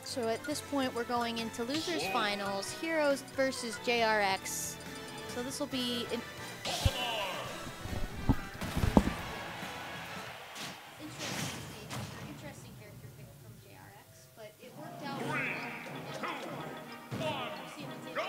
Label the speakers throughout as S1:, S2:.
S1: So at this point, we're going into losers finals, Heroes versus JRX. So this will be interesting character pick from JRX, but it worked out. 3, 2, 1, go!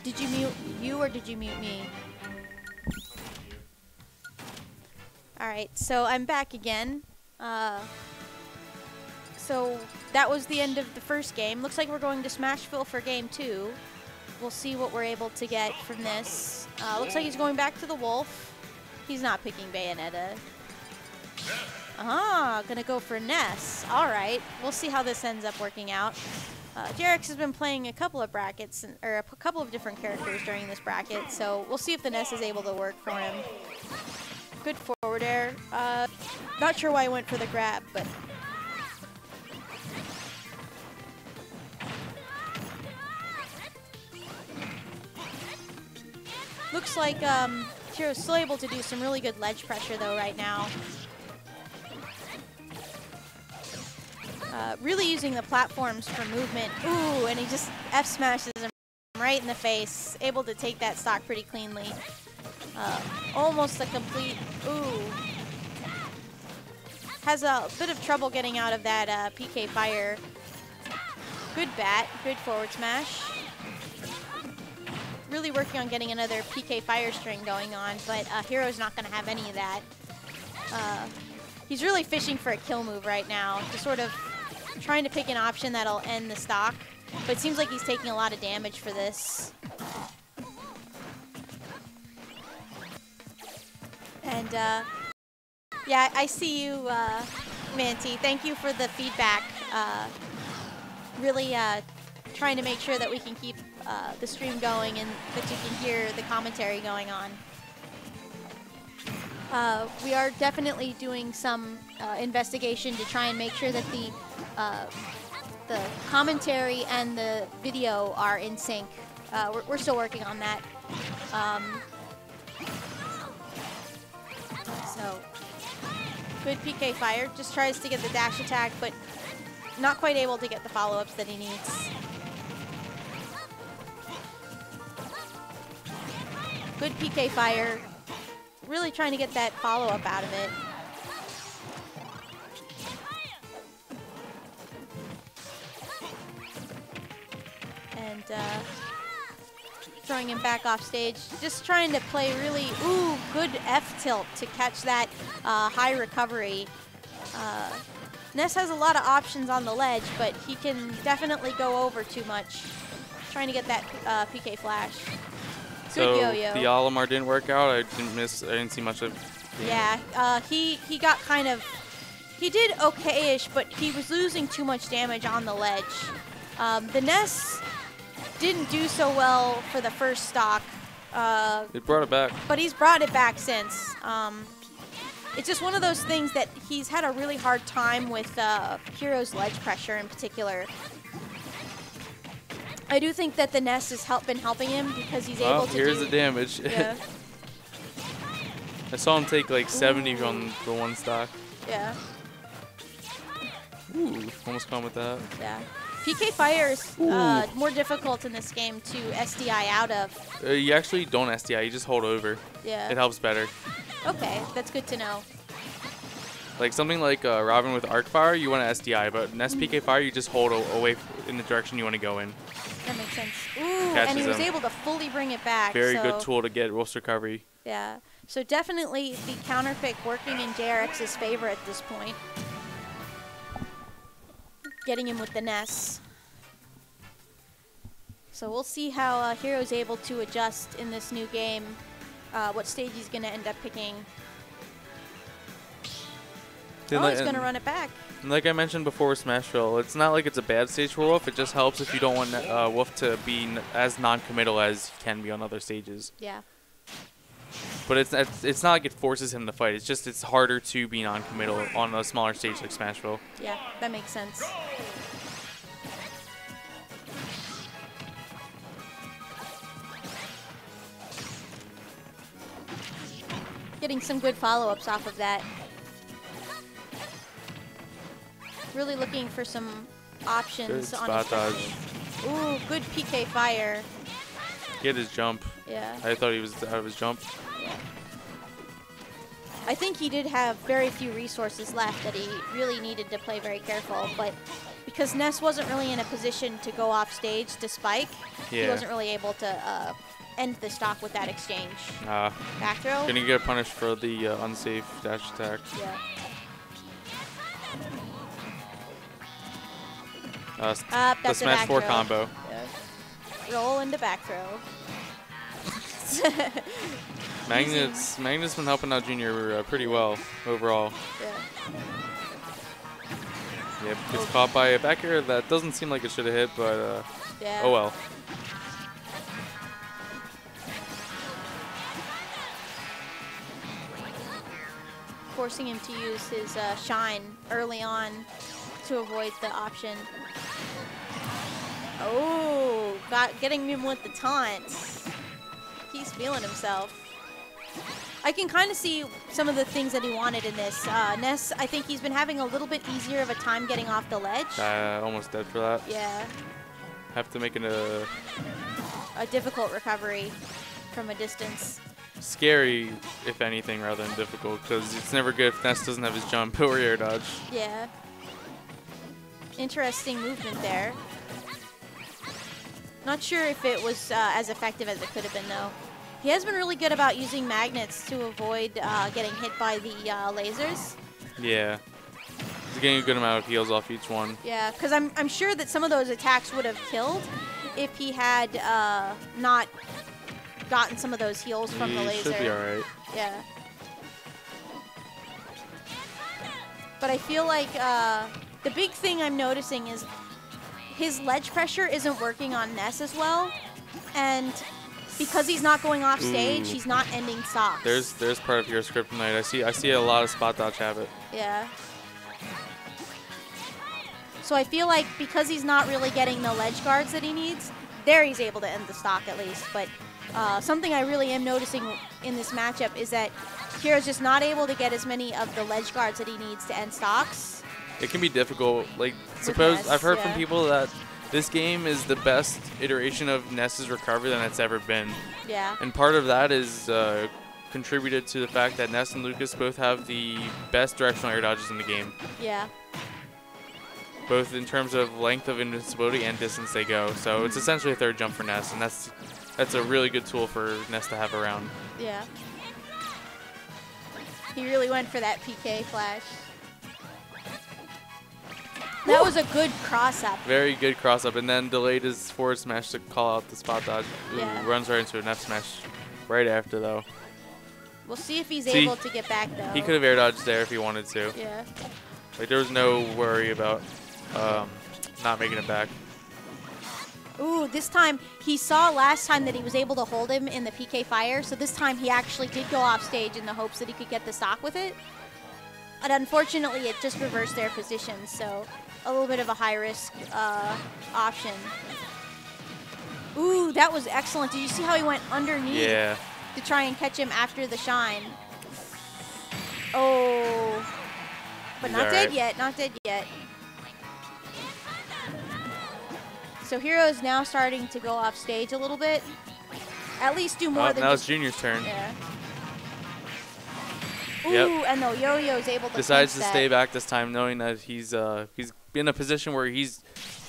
S1: Did you mute you or did you mute me? Alright, so I'm back again. So that was the end of the first game. Looks like we're going to Smashville for game 2. We'll see what we're able to get from this. Looks like he's going back to the Wolf. He's not picking Bayonetta. Gonna go for Ness. Alright, we'll see how this ends up working out. JRX has been playing a couple of brackets, or a couple of different characters during this bracket, so we'll see if the Ness is able to work for him. Good forward air. Not sure why I went for the grab, but... Looks like Hero's still able to do some really good ledge pressure, though, right now. Really using the platforms for movement. Ooh, and he just F-smashes him right in the face. Able to take that stock pretty cleanly. Almost a complete... Ooh. Has a bit of trouble getting out of that PK fire. Good bat. Good forward smash. Really working on getting another PK fire string going on, but Hero's not going to have any of that. He's really fishing for a kill move right now, to sort of trying to pick an option that'll end the stock, but it seems like he's taking a lot of damage for this. And yeah, I see you, Manti. Thank you for the feedback. Really trying to make sure that we can keep the stream going and that you can hear the commentary going on. We are definitely doing some investigation to try and make sure that the commentary and the video are in sync. We're still working on that. So, good PK fire. Just tries to get the dash attack, but not quite able to get the follow-ups that he needs. Good PK fire. Really trying to get that follow-up out of it. And throwing him back off stage. Just trying to play really, ooh, good F tilt to catch that high recovery. Ness has a lot of options on the ledge, but he can definitely go over too much. Trying to get that PK flash. Good yo-yo.
S2: The Olimar didn't work out. I didn't see much of.
S1: Yeah, he got kind of, he did okay-ish, but he was losing too much damage on the ledge. The Ness didn't do so well for the first stock.
S2: It brought it back.
S1: But he's brought it back since. It's just one of those things that he's had a really hard time with Hero's ledge pressure in particular. I do think that the Ness has been helping him because he's able to
S2: here's the damage.
S1: Yeah.
S2: I saw him take like 70 on the one stock.
S1: Yeah.
S2: Ooh, almost caught with that.
S1: Yeah. PK fire is more difficult in this game to SDI out of.
S2: You actually don't SDI, you just hold over.
S1: Yeah.
S2: It helps better.
S1: Okay, that's good to know.
S2: Like something like Robin with arc fire, you want to SDI, but Ness PK fire, you just hold away in the direction you want to go in.
S1: That makes sense. Ooh, and he was able to fully bring it back.
S2: Very good tool to get Wolf's recovery.
S1: Yeah. So definitely the counter pick working in JRX's favor at this point. Getting him with the Ness. So we'll see how Hero's able to adjust in this new game. What stage he's going to end up picking. Oh, he's going to run it back.
S2: Like I mentioned before with Smashville, it's not like it's a bad stage for Wolf. It just helps if you don't want Wolf to be as non-committal as he can be on other stages.
S1: Yeah.
S2: But it's not like it forces him to fight. It's just it's harder to be non-committal on a smaller stage like Smashville.
S1: Yeah, that makes sense. Getting some good follow-ups off of that. Really looking for some options
S2: good
S1: on
S2: spot
S1: his
S2: dodge.
S1: Ooh, good PK fire.
S2: Get his jump.
S1: Yeah.
S2: I thought he was out of his jump.
S1: Yeah. I think he did have very few resources left that he really needed to play very careful, but because Ness wasn't really in a position to go off stage to spike, he wasn't really able to end the stock with that exchange. Back throw.
S2: Gonna get punished for the unsafe dash attack.
S1: Yeah.
S2: The Smash 4 combo.
S1: Yeah. Roll into back throw.
S2: Magnet's been helping out Junior pretty well overall.
S1: Yeah.
S2: Yep, gets caught by a back air that doesn't seem like it should have hit, but
S1: yeah.
S2: Oh well.
S1: Forcing him to use his shine early on to avoid the option. Oh, getting him with the taunts. He's feeling himself. I can kind of see some of the things that he wanted in this. Ness, I think he's been having a little bit easier of a time getting off the ledge.
S2: Almost dead for that.
S1: Yeah.
S2: Have to make it
S1: a difficult recovery from a distance.
S2: Scary, if anything, rather than difficult, because it's never good if Ness doesn't have his jump or air dodge.
S1: Yeah. Interesting movement there. Not sure if it was as effective as it could have been, though. He has been really good about using magnets to avoid getting hit by the lasers.
S2: Yeah. He's getting a good amount of heals off each one.
S1: Yeah, because I'm sure that some of those attacks would have killed if he had not gotten some of those heals from the laser.
S2: Should be alright.
S1: Yeah. But I feel like the big thing I'm noticing is his ledge pressure isn't working on Ness as well, and because he's not going off stage, he's not ending stocks.
S2: There's part of your kryptonite. I see a lot of spot dodge have it.
S1: Yeah. So I feel like because he's not really getting the ledge guards that he needs, there he's able to end the stock at least. But something I really am noticing in this matchup is that Hero's just not able to get as many of the ledge guards that he needs to end stocks.
S2: It can be difficult. Like, suppose I've heard from people that This game is the best iteration of Ness's recovery than it's ever been.
S1: Yeah.
S2: And part of that is contributed to the fact that Ness and Lucas both have the best directional air dodges in the game.
S1: Yeah.
S2: Both in terms of length of invincibility and distance they go. So it's essentially a third jump for Ness, and that's a really good tool for Ness to have around.
S1: Yeah. He really went for that PK flash. That was a good cross-up.
S2: Very good cross-up, and then delayed his forward smash to call out the spot dodge. Ooh,
S1: Yeah.
S2: runs right into an F smash right after, though.
S1: We'll see if he's able to get back, though.
S2: He could have air dodged there if he wanted to.
S1: Yeah.
S2: Like, there was no worry about not making it back.
S1: Ooh, this time, he saw last time that he was able to hold him in the PK fire, so this time he actually did go off stage in the hopes that he could get the stock with it. But unfortunately, it just reversed their position, so a little bit of a high-risk option. Ooh, that was excellent. Did you see how he went underneath to try and catch him after the shine? Oh, but
S2: He's
S1: not dead
S2: right.
S1: yet, not dead yet. So Hero is now starting to go off stage a little bit. At least do more than
S2: now
S1: just,
S2: it's Junior's turn.
S1: yeah. Ooh,
S2: Yep.
S1: and the Yo-Yo is able to
S2: Decides to
S1: punch
S2: stay
S1: that.
S2: back this time, knowing that he's in a position where he's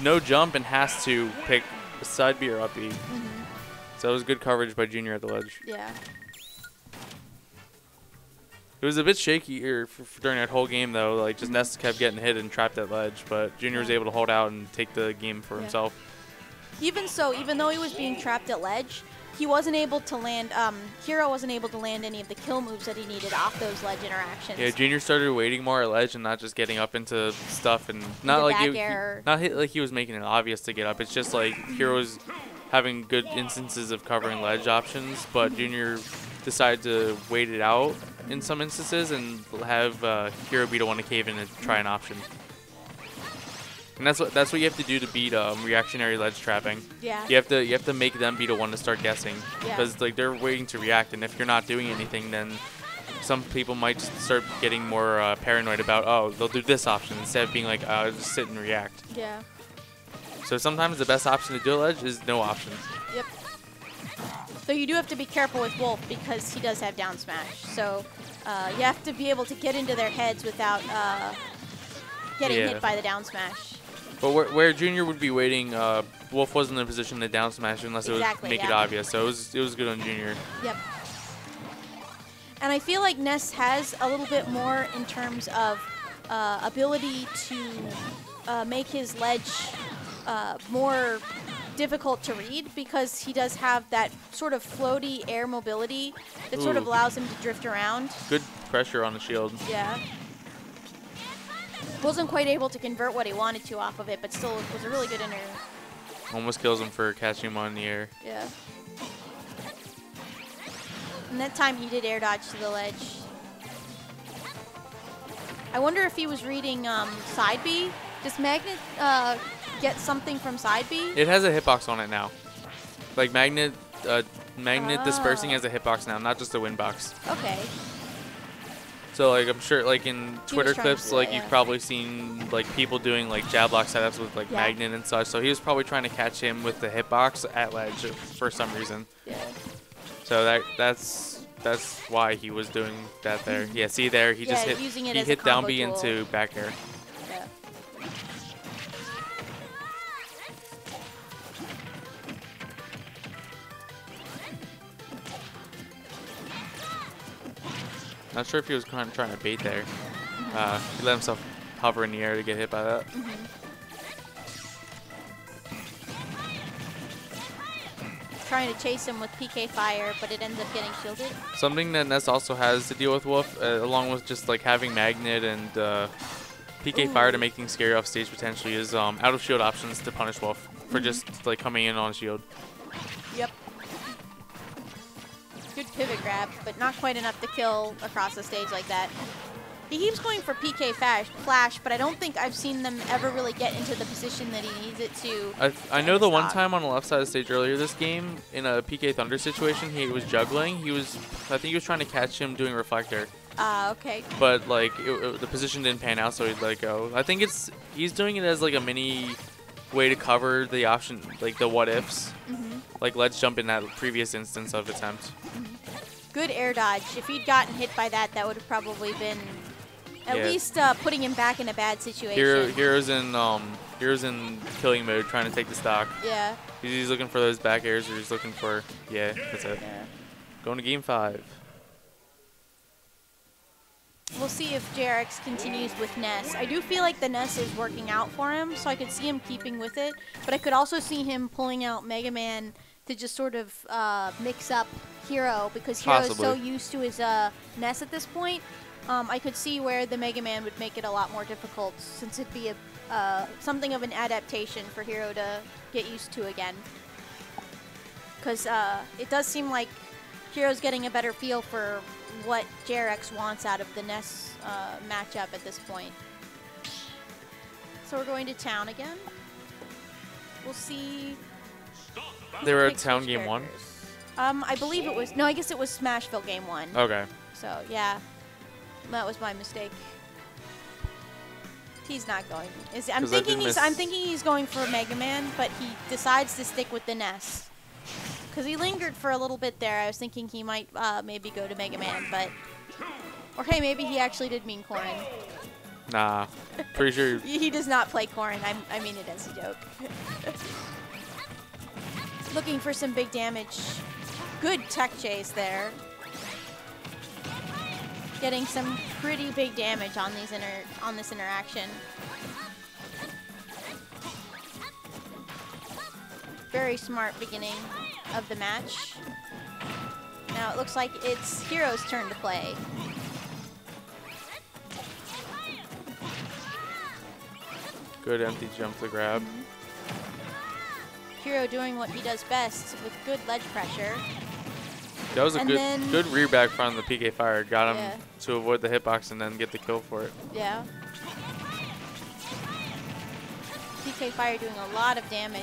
S2: no jump and has to pick a side B or up B. So it was good coverage by Junior at the ledge.
S1: Yeah.
S2: It was a bit shaky during that whole game, though. Like, just Ness kept getting hit and trapped at ledge, but Junior was able to hold out and take the game for himself.
S1: Even so, even though he was being trapped at ledge, he wasn't able to land, Hero wasn't able to land any of the kill moves that he needed off those ledge interactions.
S2: Yeah, Junior started waiting more at ledge and not just getting up into stuff, and not
S1: The
S2: like
S1: back
S2: he,
S1: air.
S2: not hit like he was making it obvious to get up. It's just like Hero's having good instances of covering ledge options, but Junior decided to wait it out in some instances and have Hero be the one to cave in and try an option. And that's what you have to do to beat reactionary ledge trapping.
S1: Yeah.
S2: You have to make them be the one to start guessing,
S1: Yeah.
S2: because like they're waiting to react, and if you're not doing anything, then some people might just start getting more paranoid about, oh, they'll do this option instead of being like, just sit and react.
S1: Yeah.
S2: So sometimes the best option to do a ledge is no option.
S1: Yep. So you do have to be careful with Wolf because he does have down smash. So you have to be able to get into their heads without getting hit by the down smash.
S2: But where Junior would be waiting, Wolf wasn't in a position to down smash unless it would make it obvious. So it was good on Junior.
S1: Yep. And I feel like Ness has a little bit more in terms of ability to make his ledge more difficult to read, because he does have that sort of floaty air mobility that sort of allows him to drift around.
S2: Good pressure on the shield.
S1: Yeah. Wasn't quite able to convert what he wanted to off of it, but still was a really good inner.
S2: Almost kills him for catching him on the air.
S1: Yeah. And that time he did air dodge to the ledge. I wonder if he was reading side B. Does Magnet get something from side B?
S2: It has a hitbox on it now. Like Magnet dispersing has a hitbox now, not just a win box.
S1: Okay.
S2: So like I'm sure like in Twitter
S1: trying to
S2: clips,
S1: do
S2: like
S1: that,
S2: you've
S1: yeah.
S2: probably seen like people doing like jab block setups with like Magnet and such. So he was probably trying to catch him with the hitbox at ledge for some reason.
S1: Yeah.
S2: So that's why he was doing that there. Yeah, see there, he just
S1: using it
S2: he
S1: as
S2: hit
S1: a
S2: down
S1: combo
S2: B
S1: tool.
S2: into back air.
S1: Yeah.
S2: Not sure if he was kind of trying to bait there. He let himself hover in the air to get hit by that.
S1: Trying to chase him with PK fire, but it ends up getting shielded.
S2: Something that Ness also has to deal with Wolf, along with just like having Magnet and PK fire to make things scary off stage potentially, is out of shield options to punish Wolf for just like coming in on shield.
S1: Yep. Good pivot grab, but not quite enough to kill across the stage like that. He keeps going for PK flash, but I don't think I've seen them ever really get into the position that he needs it to.
S2: I know the one time on the left side of the stage earlier this game, in a PK Thunder situation, he was juggling. I think he was trying to catch him doing Reflector.
S1: Okay.
S2: But like the position didn't pan out, so he let it go. I think he's doing it as like a mini way to cover the option, like the what ifs.
S1: Mm-hmm.
S2: Like let's jump in that previous instance of attempt.
S1: Mm-hmm. Good air dodge. If he'd gotten hit by that, that would have probably been at least putting him back in a bad situation.
S2: Hero's in killing mode, trying to take the stock.
S1: Yeah.
S2: He's looking for those back airs, or he's looking for that's it.
S1: Yeah.
S2: Going to game 5.
S1: We'll see if JRX continues with Ness. I do feel like the Ness is working out for him, so I could see him keeping with it. But I could also see him pulling out Mega Man to just sort of mix up Hero, because Hero is so used to his Ness at this point. I could see where the Mega Man would make it a lot more difficult, since it'd be something of an adaptation for Hero to get used to again. Because it does seem like Hero's getting a better feel for what JRX wants out of the Ness matchup at this point. So we're going to town again. We'll see.
S2: They were at town game 1?
S1: I believe it was. No, I guess it was Smashville game 1.
S2: Okay.
S1: So, yeah. That was my mistake. He's not going. I'm thinking he's going for Mega Man, but he decides to stick with the Ness. Because he lingered for a little bit there. I was thinking he might maybe go to Mega Man, but... Or hey, maybe he actually did mean Corrin.
S2: Nah. Pretty sure...
S1: He does not play Corrin. I mean it as a joke. Looking for some big damage. Good tech chase there. Getting some pretty big damage on these this interaction. Very smart beginning of the match. Now it looks like it's Hero's turn to play.
S2: Good empty jump to grab.
S1: Hero doing what he does best with good ledge pressure.
S2: That was a good rear back front of the PK Fire. Got him to avoid the hitbox and then get the kill for it.
S1: Yeah. PK Fire doing a lot of damage.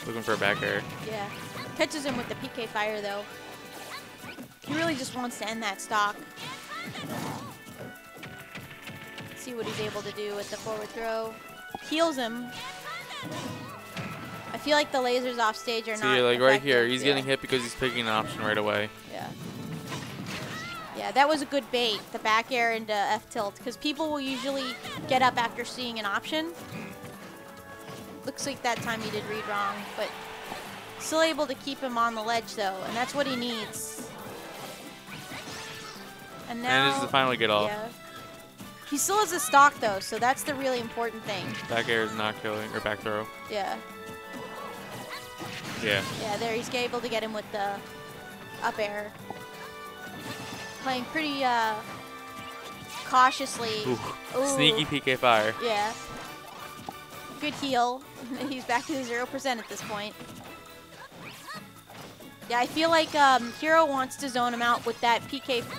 S2: Looking for a back air.
S1: Yeah. Catches him with the PK Fire, though. He really just wants to end that stock. See what he's able to do with the forward throw. Heals him. I feel like the lasers off stage are not
S2: like
S1: effective.
S2: right here, he's getting hit because he's picking an option right away.
S1: Yeah. Yeah, that was a good bait, the back air into F-tilt, because people will usually get up after seeing an option. Looks like that time he did read wrong, but still able to keep him on the ledge, though, and that's what he needs. And now...
S2: And this is the final get off.
S1: Yeah. He still has a stock, though, so that's the really important thing.
S2: Back air is not killing, or back throw.
S1: Yeah.
S2: Yeah.
S1: Yeah, there he's able to get him with the up air. Playing pretty cautiously.
S2: Ooh. Sneaky PK Fire.
S1: Yeah. Good heal. He's back to 0% at this point. Yeah, I feel like Hero wants to zone him out with that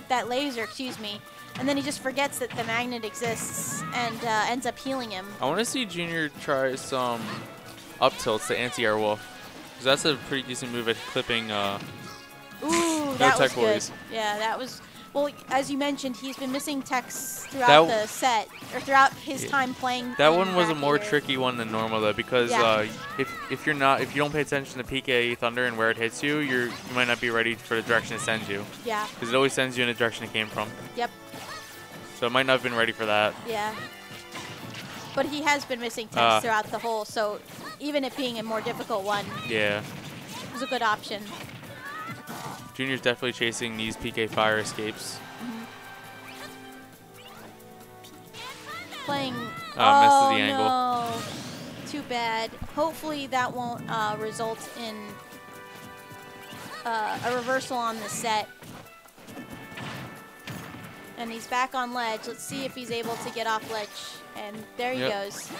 S1: that laser, excuse me. And then he just forgets that the magnet exists and ends up healing him.
S2: I want to see Junior try some up tilts to anti-air wolf. Because that's a pretty decent move at clipping
S1: Ooh, that was good. Yeah, that was... Well, as you mentioned, he's been missing techs throughout the set, or throughout his time playing.
S2: That one was a more tricky one than normal though, because if you don't pay attention to PK Thunder and where it hits you, you might not be ready for the direction it sends you.
S1: Yeah.
S2: Because it always sends you in the direction it came from.
S1: Yep.
S2: So it might not have been ready for that.
S1: Yeah. But he has been missing techs throughout the whole, so even it being a more difficult one,
S2: yeah,
S1: it was a good option.
S2: Junior's definitely chasing these PK Fire escapes.
S1: Playing.
S2: Messes the angle.
S1: No. Too bad. Hopefully that won't result in a reversal on the set. And he's back on ledge. Let's see if he's able to get off ledge. And there he goes.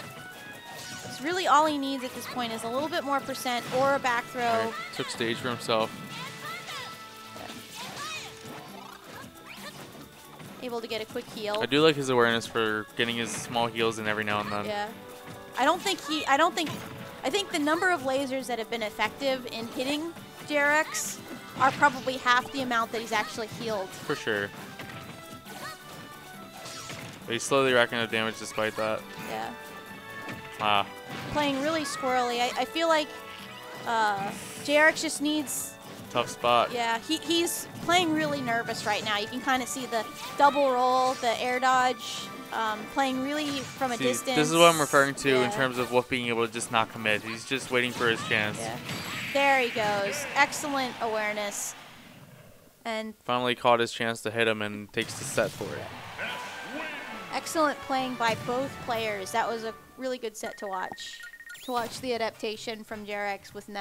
S1: It's really all he needs at this point is a little bit more percent or a back throw.
S2: Right. Took stage for himself.
S1: Able to get a quick heal.
S2: I do like his awareness for getting his small heals in every now and then.
S1: Yeah. I think the number of lasers that have been effective in hitting JRX are probably half the amount that he's actually healed.
S2: For sure. But he's slowly racking up damage despite that.
S1: Yeah.
S2: Ah.
S1: Playing really squirrely. I feel like JRX just needs...
S2: Tough spot.
S1: Yeah, he's playing really nervous right now. You can kind of see the double roll, the air dodge, playing really from a distance.
S2: This is what I'm referring to
S1: yeah.
S2: in terms of Wolf being able to just not commit. He's just waiting for his chance.
S1: Yeah. There he goes. Excellent awareness. And
S2: finally caught his chance to hit him and takes the set for it.
S1: Excellent playing by both players. That was a really good set to watch. To watch the adaptation from JRX with Ness.